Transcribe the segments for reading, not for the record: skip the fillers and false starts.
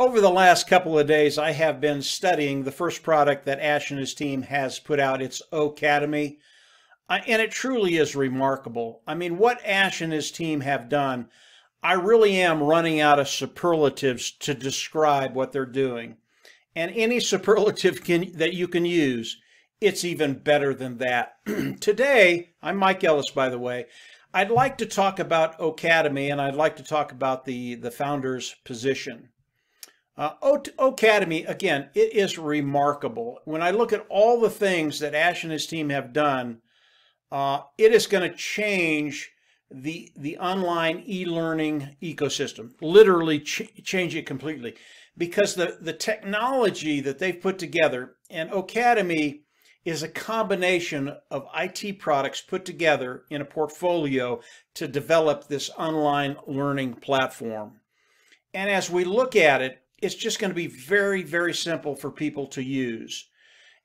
Over the last couple of days, I have been studying the first product that Ash and his team has put out. It's O-Cademy, and it truly is remarkable. I mean, what Ash and his team have done, I really am running out of superlatives to describe what they're doing. And any superlative that you can use, it's even better than that. Today, I'm Mike Ellis, by the way. I'd like to talk about O-Cademy, and I'd like to talk about the founder's position. O-Cademy, again, it is remarkable. When I look at all the things that Ash and his team have done, it is going to change the online e-learning ecosystem, literally change it completely. Because the technology that they've put together, and O-Cademy is a combination of IT products put together in a portfolio to develop this online learning platform. And as we look at it, it's just going to be very, very simple for people to use.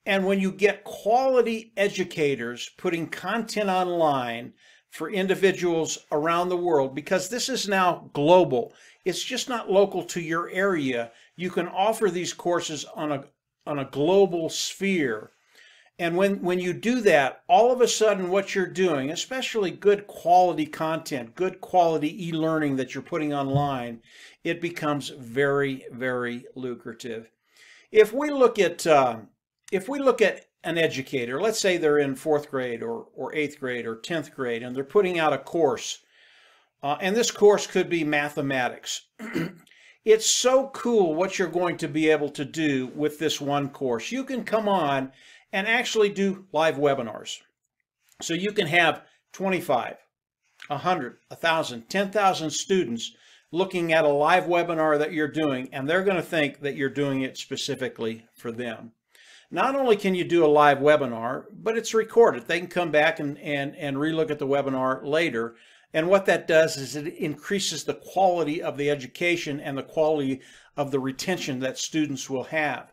And when you get quality educators putting content online for individuals around the world, because this is now global, it's just not local to your area. You can offer these courses on a global sphere. And when you do that, all of a sudden what you're doing, especially good quality content, good quality e-learning that you're putting online, it becomes very, very lucrative. If we look at an educator, let's say they're in 4th grade or 8th grade or 10th grade, and they're putting out a course, and this course could be mathematics. It's so cool what you're going to be able to do with this one course. You can come on and actually do live webinars. So you can have 25, 100, 1,000, 10,000 students looking at a live webinar that you're doing, and they're going to think that you're doing it specifically for them. Not only can you do a live webinar, but it's recorded. They can come back and relook at the webinar later. And what that does is it increases the quality of the education and the quality of the retention that students will have.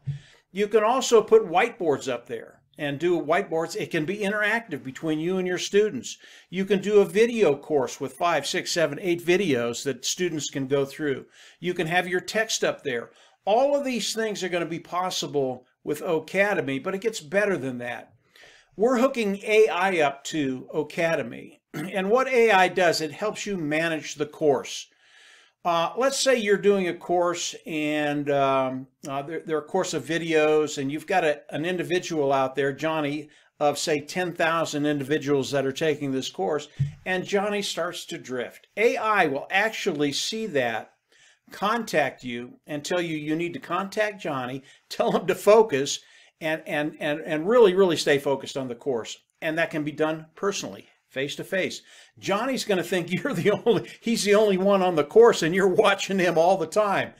You can also put whiteboards up there and do whiteboards. It can be interactive between you and your students. You can do a video course with 5, 6, 7, 8 videos that students can go through. You can have your text up there. All of these things are going to be possible with O-Cademy, but it gets better than that. We're hooking AI up to O-Cademy. And what AI does, it helps you manage the course. Let's say you're doing a course and there are a course of videos, and you've got an individual out there, Johnny, of say 10,000 individuals that are taking this course, and Johnny starts to drift. AI will actually see that, contact you, and tell you you need to contact Johnny, tell him to focus, and really, really stay focused on the course. And that can be done personally, face to face. Johnny's going to think he's the only one on the course, and you're watching him all the time.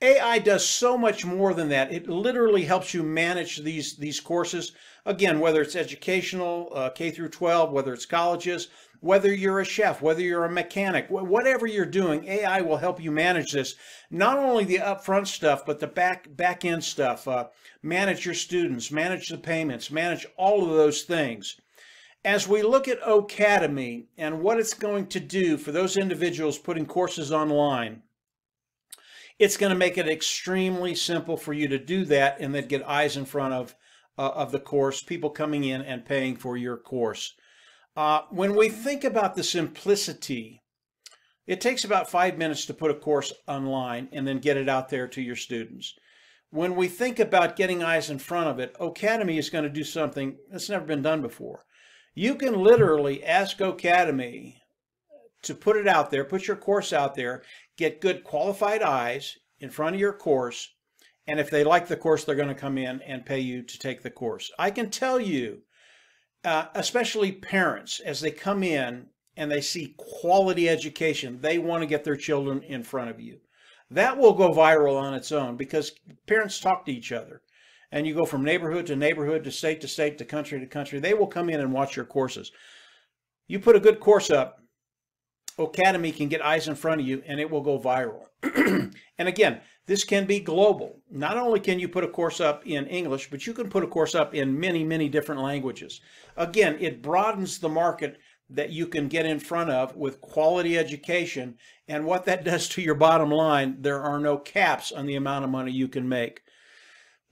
AI does so much more than that. It literally helps you manage these courses. Again, whether it's educational, K through 12, whether it's colleges, whether you're a chef, whether you're a mechanic, whatever you're doing, AI will help you manage this. Not only the upfront stuff, but the back end stuff. Manage your students, manage the payments, manage all of those things. As we look at O-Cademy and what it's going to do for those individuals putting courses online, it's going to make it extremely simple for you to do that and then get eyes in front of the course, people coming in and paying for your course. When we think about the simplicity, it takes about 5 minutes to put a course online and then get it out there to your students. When we think about getting eyes in front of it, O-Cademy is going to do something that's never been done before. You can literally ask O-Cademy to put it out there, put your course out there, get good qualified eyes in front of your course, and if they like the course, they're going to come in and pay you to take the course. I can tell you, especially parents, as they come in and they see quality education, they want to get their children in front of you. That will go viral on its own because parents talk to each other. And you go from neighborhood to neighborhood, to state, to country to country. They will come in and watch your courses. You put a good course up, O-Cademy can get eyes in front of you, and it will go viral. And again, this can be global. Not only can you put a course up in English, but you can put a course up in many, many different languages. Again, it broadens the market that you can get in front of with quality education. And what that does to your bottom line, there are no caps on the amount of money you can make.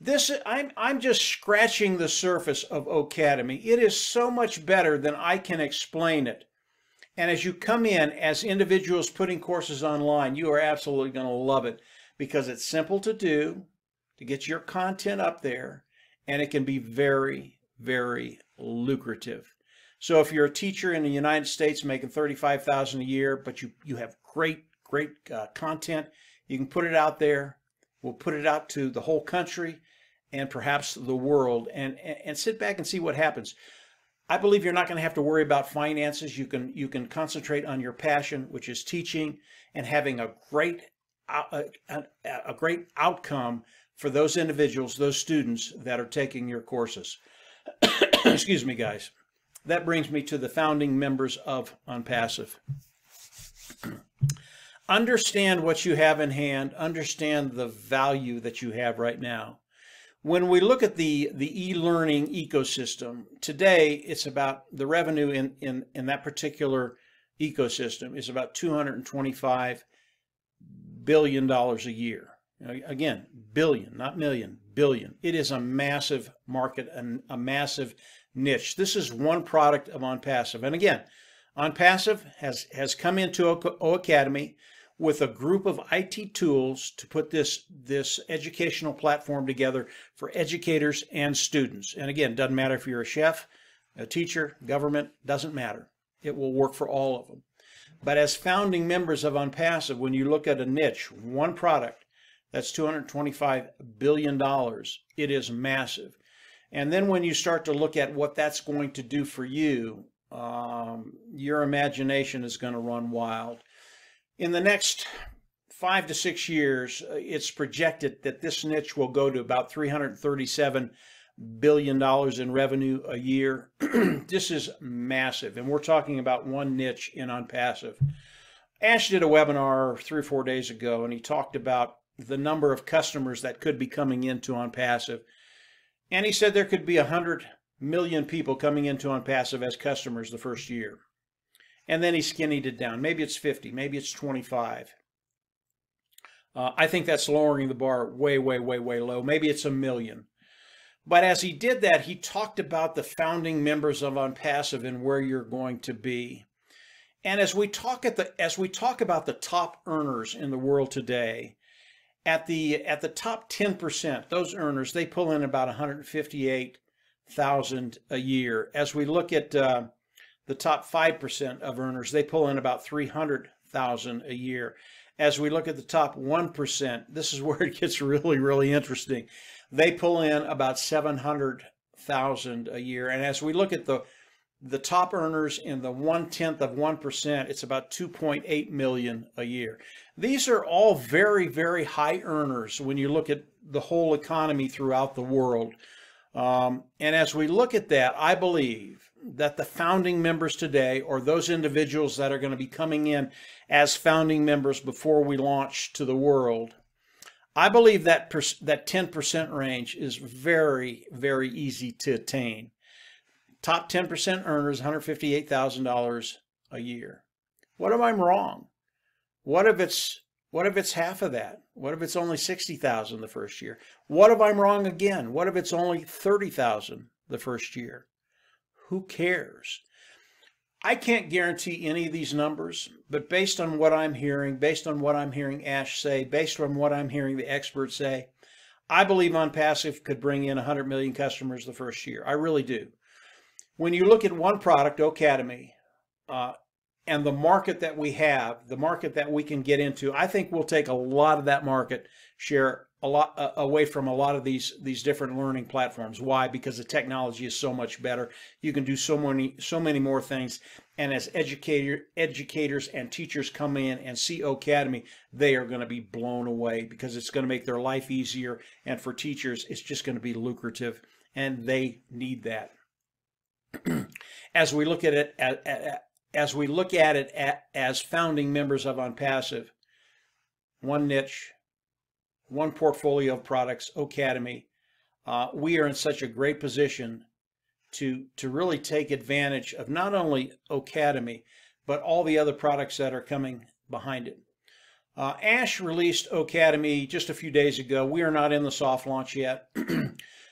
I'm just scratching the surface of O-Cademy. It is so much better than I can explain it. And as you come in as individuals putting courses online, you are absolutely going to love it, because it's simple to do, to get your content up there, and it can be very, very lucrative. So if you're a teacher in the United States making $35,000 a year, but you have great content, you can put it out there. We'll put it out to the whole country and perhaps the world, and sit back and see what happens. I believe you're not going to have to worry about finances. You can concentrate on your passion, which is teaching, and having a great outcome for those individuals, those students that are taking your courses. Excuse me, guys. That brings me to the founding members of Onpassive. Understand what you have in hand. Understand the value that you have right now. When we look at the e-learning ecosystem, today it's about the revenue in that particular ecosystem is about $225 billion a year. Again, billion, not million, billion. It is a massive market and a massive niche. This is one product of Onpassive. And again, Onpassive has come into O-Cademy with a group of IT tools to put this educational platform together for educators and students. And again, doesn't matter if you're a chef, a teacher, government, doesn't matter. It will work for all of them. But as founding members of Onpassive, when you look at a niche, one product, that's $225 billion, it is massive. And then when you start to look at what that's going to do for you, your imagination is going to run wild. In the next 5 to 6 years, it's projected that this niche will go to about $337 billion in revenue a year. This is massive, and we're talking about one niche in Onpassive. Ash did a webinar 3 or 4 days ago, and he talked about the number of customers that could be coming into Onpassive. And he said there could be 100 million people coming into Onpassive as customers the first year. And then he skinnied it down. Maybe it's 50, maybe it's 25. I think that's lowering the bar way, way, way, way low. Maybe it's 1 million. But as he did that, he talked about the founding members of Onpassive and where you're going to be. And as we talk about the top earners in the world today, at the top 10%, those earners, they pull in about $158,000 a year. As we look at the top 5% of earners, they pull in about $300,000 a year. As we look at the top 1%, this is where it gets really, really interesting. They pull in about $700,000 a year. And as we look at the top earners in the 1/10 of 1%, it's about $2.8 million a year. These are all very, very high earners when you look at the whole economy throughout the world. And as we look at that, I believe that the founding members today, or those individuals that are going to be coming in as founding members before we launch to the world, I believe that that 10% range is very, very easy to attain. Top 10% earners, $158,000 a year. What if I'm wrong? What if it's half of that? What if it's only $60,000 the first year? What if I'm wrong again? What if it's only $30,000 the first year? Who cares? I can't guarantee any of these numbers, but based on what I'm hearing, based on what I'm hearing Ash say, based on what I'm hearing the experts say, I believe Onpassive could bring in 100 million customers the first year. I really do. When you look at one product, O-Cademy, and the market that we have, the market that we can get into, I think we'll take a lot of that market share a lot away from a lot of these different learning platforms. Why? Because the technology is so much better. You can do so many more things. And as educators and teachers come in and see O-Cademy, they are going to be blown away, because it's going to make their life easier. And for teachers, it's just going to be lucrative, and they need that. As we look at it, as founding members of Onpassive, one niche, one portfolio of products, O-Cademy, we are in such a great position to really take advantage of not only O-Cademy, but all the other products that are coming behind it. Ash released O-Cademy just a few days ago. We are not in the soft launch yet.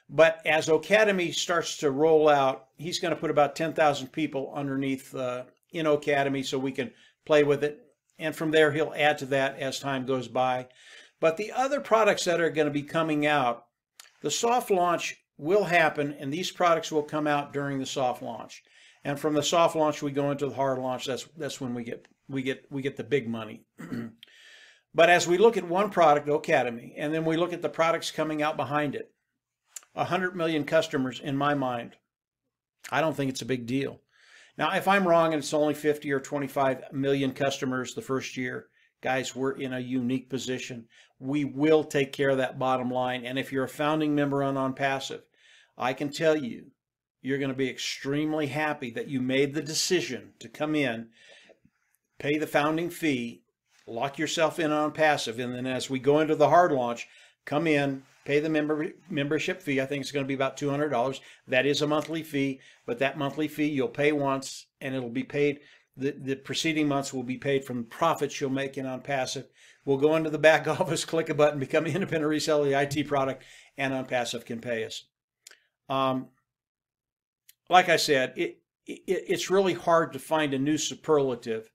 But as O-Cademy starts to roll out, he's going to put about 10,000 people underneath in O-Cademy so we can play with it. And from there, he'll add to that as time goes by. But the other products that are going to be coming out, the soft launch will happen, and these products will come out during the soft launch. And from the soft launch, we go into the hard launch. That's when we get the big money. But as we look at one product, O-Cademy, and then we look at the products coming out behind it, 100 million customers in my mind, I don't think it's a big deal. Now, if I'm wrong and it's only 50 or 25 million customers the first year, guys, we're in a unique position. We will take care of that bottom line. And if you're a founding member on Onpassive, I can tell you, you're going to be extremely happy that you made the decision to come in, pay the founding fee, lock yourself in on Onpassive, and then as we go into the hard launch, come in, pay the membership fee. I think it's going to be about $200. That is a monthly fee, but that monthly fee you'll pay once, and it'll be paid. The preceding months will be paid from profits you'll make in Onpassive. We'll go into the back office, click a button, become an independent reseller of the IT product, and Onpassive can pay us. Like I said, it's really hard to find a new superlative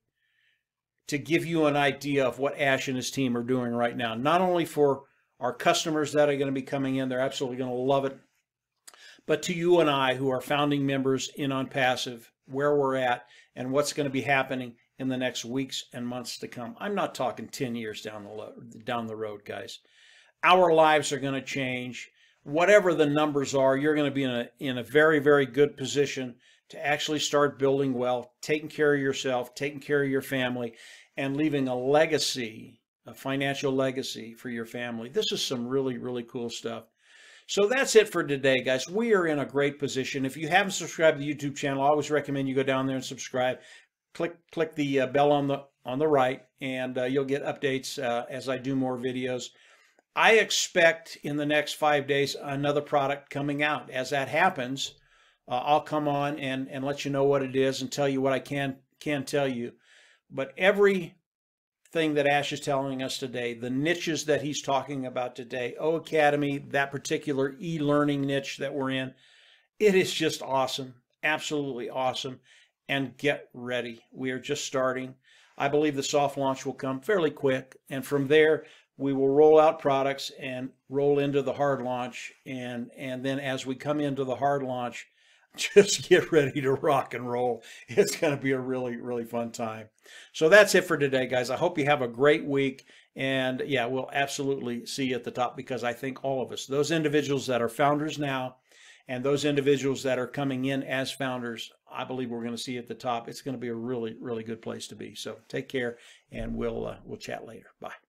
to give you an idea of what Ash and his team are doing right now. Not only for our customers that are going to be coming in, they're absolutely going to love it, but to you and I who are founding members in Onpassive, where we're at and what's going to be happening in the next weeks and months to come. I'm not talking 10 years down the road, guys. Our lives are going to change. Whatever the numbers are, you're going to be in a very, very good position to actually start building wealth, taking care of yourself, taking care of your family, and leaving a legacy, a financial legacy for your family. This is some really, really cool stuff. So that's it for today, guys. We are in a great position. If you haven't subscribed to the YouTube channel, I always recommend you go down there and subscribe. Click the bell on the right, and you'll get updates as I do more videos. I expect in the next 5 days another product coming out. As that happens, I'll come on and let you know what it is and tell you what I can tell you. But everything that Ash is telling us today, the niches that he's talking about today, O-Cademy, that particular e-learning niche that we're in, it is just awesome, absolutely awesome. And get ready. We are just starting. I believe the soft launch will come fairly quick. And from there, we will roll out products and roll into the hard launch. And then as we come into the hard launch, just get ready to rock and roll. It's going to be a really, really fun time. So that's it for today, guys. I hope you have a great week. And yeah, we'll absolutely see you at the top, because I think all of us, those individuals that are founders now and those individuals that are coming in as founders, I believe we're going to see you at the top. It's going to be a really, really good place to be. So take care, and we'll chat later. Bye.